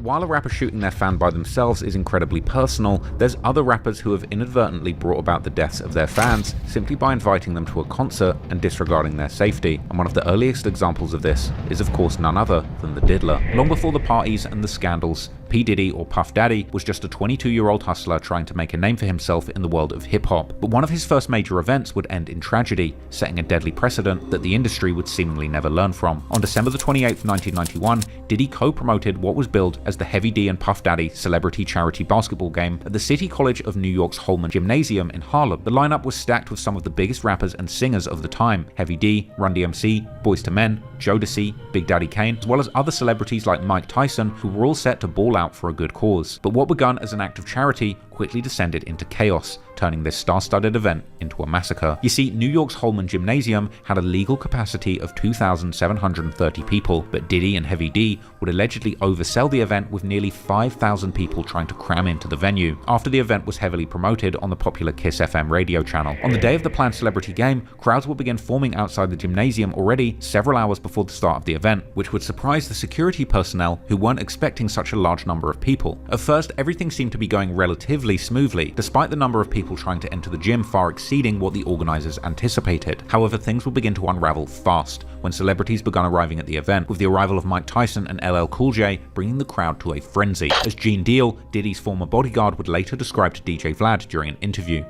while a rapper shooting their fan by themselves is incredibly personal, there's other rappers who have inadvertently brought about the deaths of their fans simply by inviting them to a concert and disregarding their safety. And one of the earliest examples of this is of course none other than the Diddler. Long before the parties and the scandals, P. Diddy, or Puff Daddy, was just a 22-year-old hustler trying to make a name for himself in the world of hip-hop. But one of his first major events would end in tragedy, setting a deadly precedent that the industry would seemingly never learn from. On December the 28th, 1991, Diddy co-promoted what was billed as the Heavy D and Puff Daddy celebrity charity basketball game at the City College of New York's Holman Gymnasium in Harlem. The lineup was stacked with some of the biggest rappers and singers of the time: Heavy D, Run DMC, Boyz II Men, Jodeci, Big Daddy Kane, as well as other celebrities like Mike Tyson, who were all set to ball out for a good cause. But what begun as an act of charity quickly descended into chaos, turning this star-studded event into a massacre. You see, New York's Holman Gymnasium had a legal capacity of 2,730 people, but Diddy and Heavy D would allegedly oversell the event with nearly 5,000 people trying to cram into the venue, after the event was heavily promoted on the popular Kiss FM radio channel. On the day of the planned celebrity game, crowds would begin forming outside the gymnasium already several hours before the start of the event, which would surprise the security personnel who weren't expecting such a large number of people. At first, everything seemed to be going relatively smoothly, despite the number of people trying to enter the gym far exceeding what the organizers anticipated. However, things would begin to unravel fast when celebrities began arriving at the event, with the arrival of Mike Tyson and LL Cool J bringing the crowd to a frenzy. As Gene Deal, Diddy's former bodyguard, would later describe to DJ Vlad during an interview.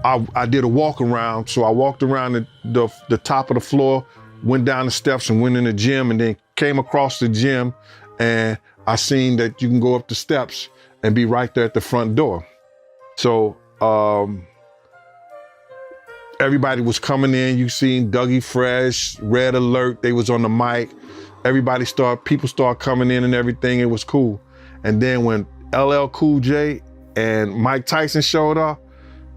I did a walk around, so I walked around the top of the floor, went down the steps and went in the gym, and then came across the gym, and I seen that you can go up the steps and be right there at the front door. So everybody was coming in. You seen Dougie Fresh, Red Alert, they was on the mic. People started coming in and everything, it was cool. And then when LL Cool J and Mike Tyson showed up,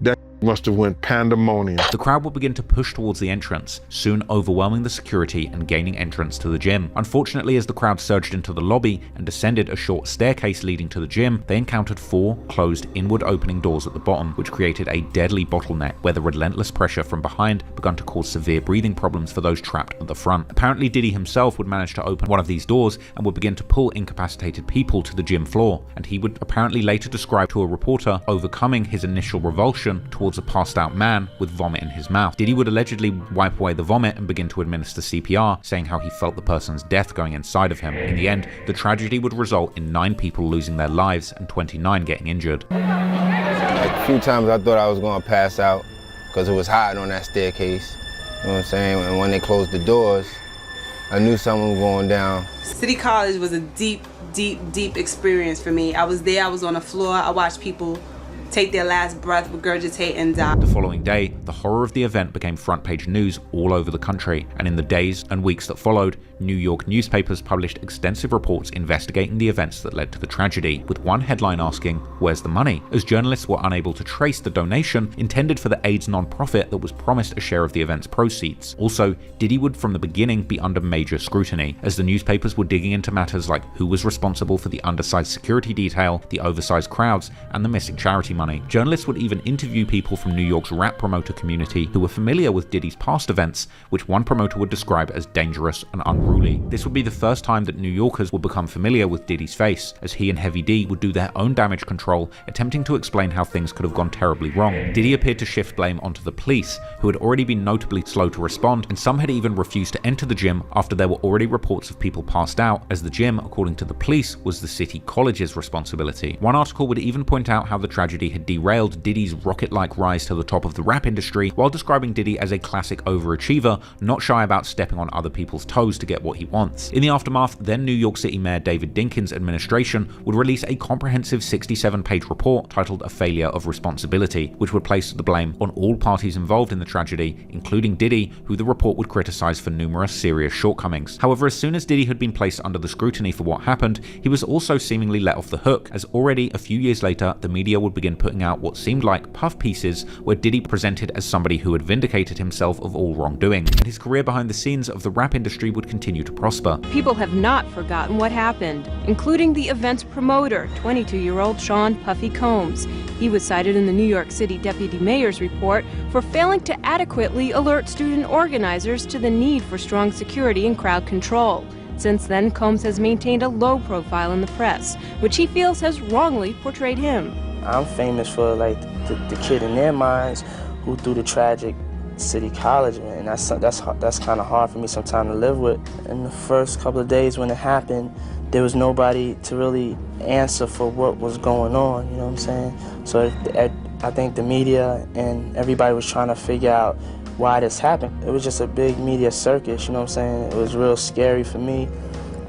that must have went pandemonium. The crowd would begin to push towards the entrance, soon overwhelming the security and gaining entrance to the gym. Unfortunately, as the crowd surged into the lobby and descended a short staircase leading to the gym, they encountered 4 closed inward opening doors at the bottom, which created a deadly bottleneck where the relentless pressure from behind began to cause severe breathing problems for those trapped at the front. Apparently, Diddy himself would manage to open one of these doors and would begin to pull incapacitated people to the gym floor, and he would apparently later describe to a reporter overcoming his initial revulsion towards a passed out man with vomit in his mouth. Diddy would allegedly wipe away the vomit and begin to administer CPR, saying how he felt the person's death going inside of him. In the end, the tragedy would result in 9 people losing their lives and 29 getting injured. A few times I thought I was going to pass out because it was hot on that staircase. You know what I'm saying? And when they closed the doors, I knew something was going down. City College was a deep experience for me. I was there, I was on the floor, I watched people take their last breath, regurgitate, and die. The following day, the horror of the event became front-page news all over the country, and in the days and weeks that followed, New York newspapers published extensive reports investigating the events that led to the tragedy, with one headline asking, "Where's the money?" as journalists were unable to trace the donation intended for the AIDS non-profit that was promised a share of the event's proceeds. Also, Diddy would from the beginning be under major scrutiny, as the newspapers were digging into matters like who was responsible for the undersized security detail, the oversized crowds, and the missing charity money. Journalists would even interview people from New York's rap promoter community who were familiar with Diddy's past events, which one promoter would describe as dangerous and unruly. This would be the first time that New Yorkers would become familiar with Diddy's face, as he and Heavy D would do their own damage control, attempting to explain how things could have gone terribly wrong. Diddy appeared to shift blame onto the police, who had already been notably slow to respond, and some had even refused to enter the gym after there were already reports of people passed out, as the gym, according to the police, was the city college's responsibility. One article would even point out how the tragedy had derailed Diddy's rocket-like rise to the top of the rap industry, while describing Diddy as a classic overachiever, not shy about stepping on other people's toes to get what he wants. In the aftermath, then New York City Mayor David Dinkins' administration would release a comprehensive 67-page report titled A Failure of Responsibility, which would place the blame on all parties involved in the tragedy, including Diddy, who the report would criticize for numerous serious shortcomings. However, as soon as Diddy had been placed under the scrutiny for what happened, he was also seemingly let off the hook, as already a few years later, the media would begin putting out what seemed like puff pieces where Diddy presented as somebody who had vindicated himself of all wrongdoing, and his career behind the scenes of the rap industry would continue to prosper. People have not forgotten what happened, including the event's promoter, 22-year-old Sean Puffy Combs. He was cited in the New York City Deputy Mayor's report for failing to adequately alert student organizers to the need for strong security and crowd control. Since then, Combs has maintained a low profile in the press, which he feels has wrongly portrayed him. I'm famous for like the kid in their minds who threw the tragic City College, man. That's kind of hard for me sometimes to live with. In the first couple of days when it happened, there was nobody to really answer for what was going on, you know what I'm saying? So I think the media and everybody was trying to figure out why this happened. It was just a big media circus, you know what I'm saying? It was real scary for me.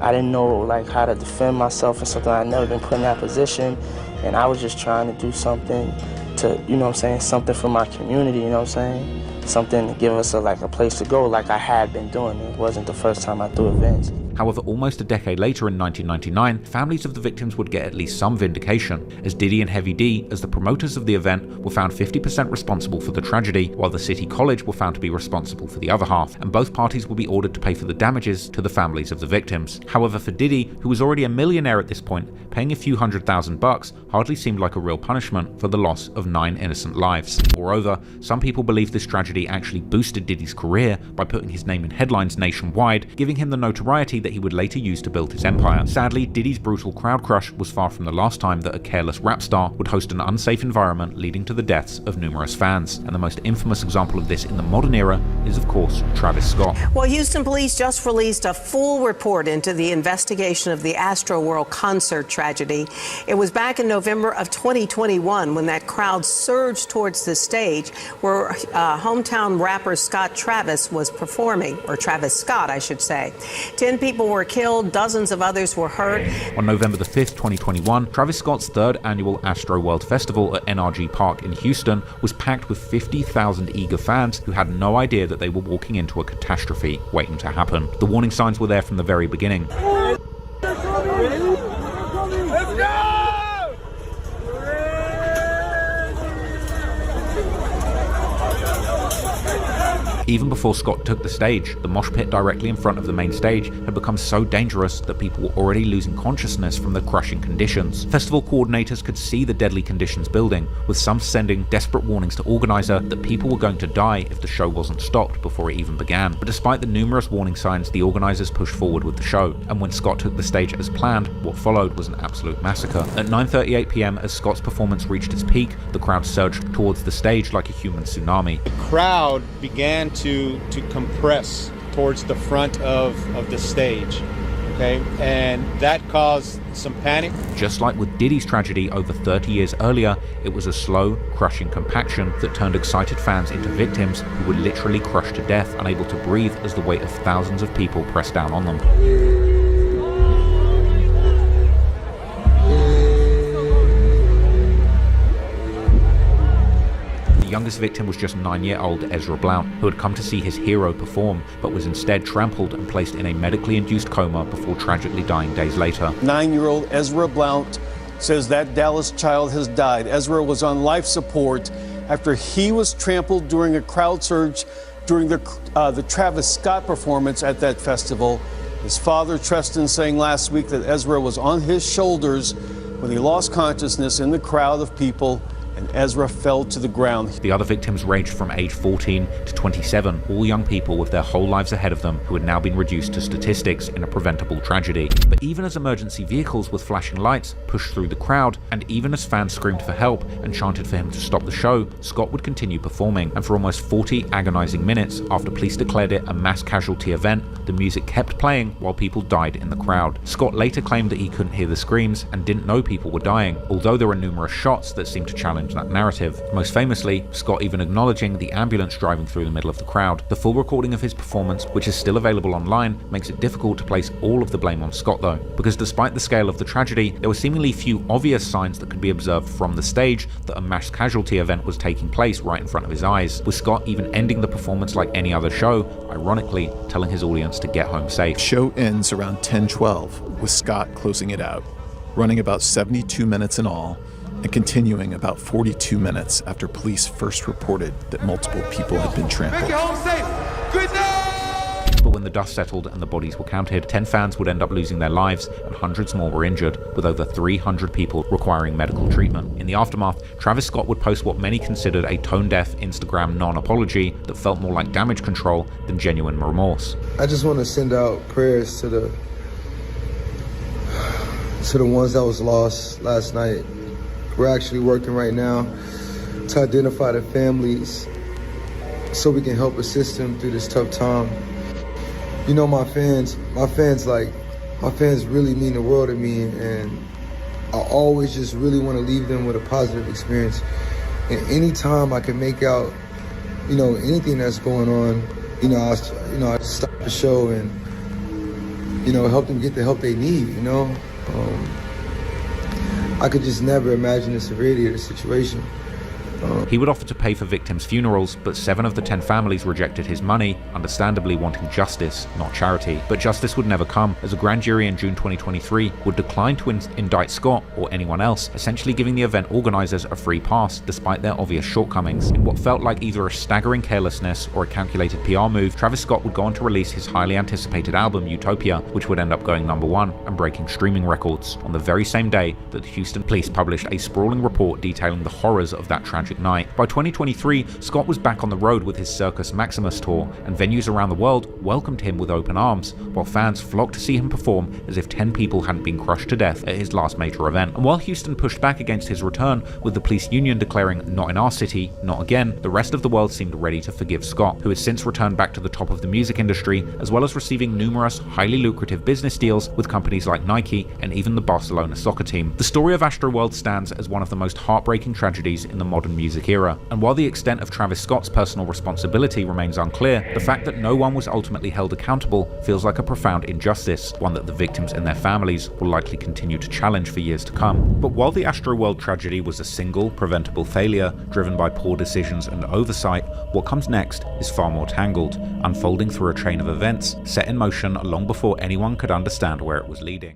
I didn't know like how to defend myself and something. I'd never been put in that position, and I was just trying to do something to, you know what I'm saying, something for my community, you know what I'm saying? Something to give us a place to go like I had been doing. It wasn't the first time I threw events. However, almost a decade later in 1999, families of the victims would get at least some vindication, as Diddy and Heavy D, as the promoters of the event, were found 50% responsible for the tragedy, while the City College were found to be responsible for the other half, and both parties would be ordered to pay for the damages to the families of the victims. However, for Diddy, who was already a millionaire at this point, paying a few $100,000 hardly seemed like a real punishment for the loss of 9 innocent lives. Moreover, some people believe this tragedy actually boosted Diddy's career by putting his name in headlines nationwide, giving him the notoriety that he would later use to build his empire. Sadly, Diddy's brutal crowd crush was far from the last time that a careless rap star would host an unsafe environment, leading to the deaths of numerous fans. And the most infamous example of this in the modern era is, of course, Travis Scott. Well, Houston police just released a full report into the investigation of the Astroworld concert tragedy. It was back in November of 2021 when that crowd surged towards the stage where hometown rapper Scott Travis was performing, or Travis Scott, I should say. 10 people were killed, dozens of others were hurt. On November the 5th, 2021, Travis Scott's third annual Astroworld Festival at NRG Park in Houston was packed with 50,000 eager fans who had no idea that they were walking into a catastrophe waiting to happen. The warning signs were there from the very beginning. Let's go! Even before Scott took the stage, the mosh pit directly in front of the main stage had become so dangerous that people were already losing consciousness from the crushing conditions. Festival coordinators could see the deadly conditions building, with some sending desperate warnings to organizer that people were going to die if the show wasn't stopped before it even began. But despite the numerous warning signs, the organizers pushed forward with the show, and when Scott took the stage as planned, what followed was an absolute massacre. At 9:38 p.m, as Scott's performance reached its peak, the crowd surged towards the stage like a human tsunami. The crowd began to compress towards the front of the stage, okay? And that caused some panic. Just like with Diddy's tragedy over 30 years earlier, it was a slow, crushing compaction that turned excited fans into victims who were literally crushed to death, unable to breathe as the weight of thousands of people pressed down on them. The youngest victim was just 9-year-old Ezra Blount, who had come to see his hero perform, but was instead trampled and placed in a medically induced coma before tragically dying days later. 9-year-old Ezra Blount says that Dallas child has died. Ezra was on life support after he was trampled during a crowd surge during the Travis Scott performance at that festival. His father, Treston, saying last week that Ezra was on his shoulders when he lost consciousness in the crowd of people, and Ezra fell to the ground. The other victims ranged from age 14 to 27, all young people with their whole lives ahead of them who had now been reduced to statistics in a preventable tragedy. But even as emergency vehicles with flashing lights pushed through the crowd, and even as fans screamed for help and chanted for him to stop the show, Scott would continue performing, and for almost 40 agonizing minutes after police declared it a mass casualty event, the music kept playing while people died in the crowd. Scott later claimed that he couldn't hear the screams and didn't know people were dying, although there were numerous shots that seemed to challenge that narrative. Most famously, Scott even acknowledging the ambulance driving through the middle of the crowd. The full recording of his performance, which is still available online, makes it difficult to place all of the blame on Scott though, because despite the scale of the tragedy, there were seemingly few obvious signs that could be observed from the stage that a mass casualty event was taking place right in front of his eyes, with Scott even ending the performance like any other show, ironically telling his audience to get home safe. Show ends around 10:12, with Scott closing it out, running about 72 minutes in all, and continuing about 42 minutes after police first reported that multiple people had been trampled. Make it home safe. Good night! But when the dust settled and the bodies were counted, 10 fans would end up losing their lives and hundreds more were injured, with over 300 people requiring medical treatment. In the aftermath, Travis Scott would post what many considered a tone-deaf Instagram non-apology that felt more like damage control than genuine remorse. I just want to send out prayers to the to the ones that was lost last night. We're actually working right now to identify the families so we can help assist them through this tough time. You know, my fans really mean the world to me, and I always just really want to leave them with a positive experience. And anytime I can make out, you know, anything that's going on, I stop the show and, help them get the help they need, I could just never imagine the severity of the situation. He would offer to pay for victims' funerals, but 7 of the 10 families rejected his money, understandably wanting justice, not charity. But justice would never come, as a grand jury in June 2023 would decline to indict Scott or anyone else, essentially giving the event organizers a free pass, despite their obvious shortcomings. In what felt like either a staggering carelessness or a calculated PR move, Travis Scott would go on to release his highly anticipated album, Utopia, which would end up going #1 and breaking streaming records, on the very same day that the Houston police published a sprawling report detailing the horrors of that tragic night. By 2023, Scott was back on the road with his Circus Maximus tour, and venues around the world welcomed him with open arms, while fans flocked to see him perform as if 10 people hadn't been crushed to death at his last major event. And while Houston pushed back against his return, with the police union declaring "not in our city, not again," the rest of the world seemed ready to forgive Scott, who has since returned back to the top of the music industry, as well as receiving numerous highly lucrative business deals with companies like Nike and even the Barcelona soccer team. The story of Astroworld stands as one of the most heartbreaking tragedies in the modern music era, and while the extent of Travis Scott's personal responsibility remains unclear, the fact that no one was ultimately held accountable feels like a profound injustice, one that the victims and their families will likely continue to challenge for years to come. But while the Astroworld tragedy was a single, preventable failure driven by poor decisions and oversight, what comes next is far more tangled, unfolding through a chain of events set in motion long before anyone could understand where it was leading.